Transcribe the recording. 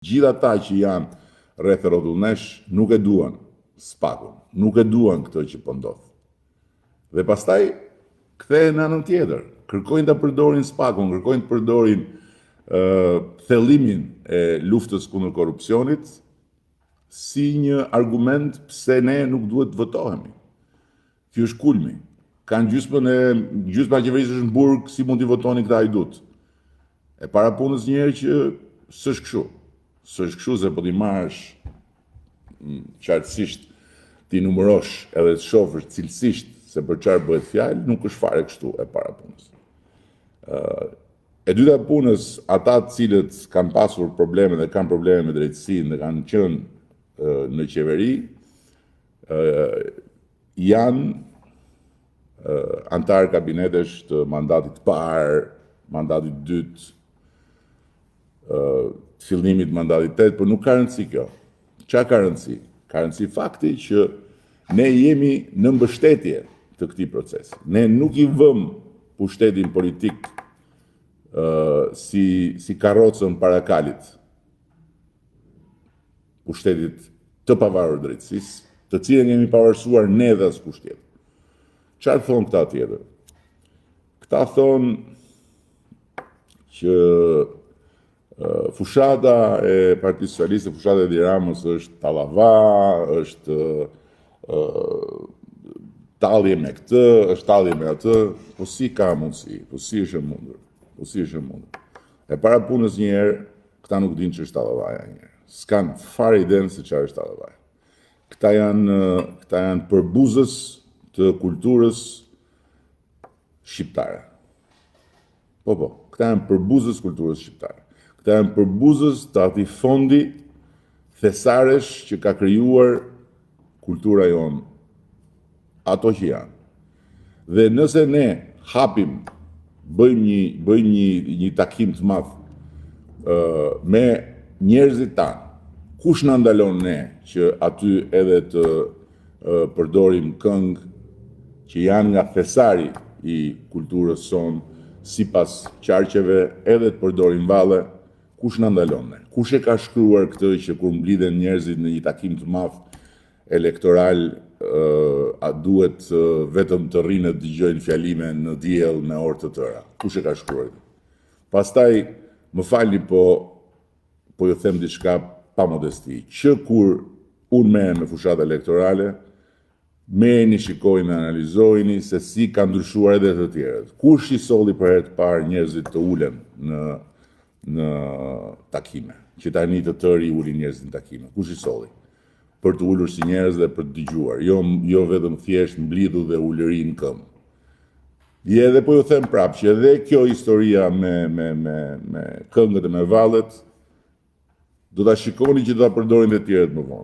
Gjithë ata që janë rreth rrotullnesh nuk e duan SPAK-un, nuk e duan këtë që po ndodh. Dhe pastaj kthehen në anën tjetër, kërkojnë ta përdorin SPAK-un, kërkojnë të përdorin thellimin e luftës kundër korrupsionit si një argument pse ne nuk duhet të votohemi. Ky është kulmi. Kanë gjysma e qeverisë është në burg, si mund t'i votoni këta hajdut. E para punës njerë që s'është kështu. S'është kështu se po t'i marrësh qartësisht t'i numërosh edhe të shohësh cilësisht se për çfarë bëhet fjalë, nuk është fare kështu e para punës. E dyta punës, ata të cilët kanë pasur probleme dhe kanë probleme me drejtësinë dhe kanë qenë në qeveri, janë antar kabinetesh të mandatit parë, mandatit dytë, të fillimit mandatit tetë, por nuk ka rëndësi kjo. Çfarë ka rëndësi? Ka rëndësi fakti që ne jemi në mbështetje të këtij procesi. Ne nuk i vëm pushtetin politik si karrocën para kalit, pushtetit të pavarur drejtësisë, të cilën jemi pavarësuar ne dhe askush tjetër. Çfarë thonë këta tjetër? Këta thonë që fushata e Partisë Socialiste, fushata e Edi Ramës është tallava, është tallje me këtë, është tallje me atë, po si ka mundësi, po si është e mundur, po si është e mundur. E para punës një herë, këta nuk dinë që është tallavaja një herë. S'kan fare idenë se çfarë është tallavaja. Këta janë përbuzës të kulturës shqiptare. Po, këta janë përbuzës kulturës shqiptare. Këta janë përbuzës të atij fondi thesaresh që ka krijuar kultura jonë. Ato që janë. Dhe nëse ne hapim, bëjmë një takim të madh me njerëzit tanë, kush na ndalon ne që aty edhe të përdorim këngë që janë nga thesari i kulturës sonë, sipas qarqeve, edhe të përdorim valle, kush na ndalon ne? Kush e ka shkruar këtë që kur mblidhen njerëzit në një takim të madh elektoral, a duhet vetëm të rrinë të dëgjojnë fjalime në diell me orë të tëra? Kush e ka shkruar? Pastaj, më falni, po ju them diçka pa modesti, që kur unë merrem me fushat elektorale, merrni, shikojni, analizojni se si ka ndryshuar edhe të tjerët. Kush i solli për herë të parë njerëzit të ulen në takime, që tani të tërë i ulin njerëzit në takime? Kush i solli? Për të ulur si njerëz dhe për të dëgjuar, jo vetëm thjesht mblidhu dhe ulëri në këmbë. Edhe po ju them prapë që edhe kjo historia me këngët e me vallet, do ta shikoni që do ta përdorin të tjerët më vonë.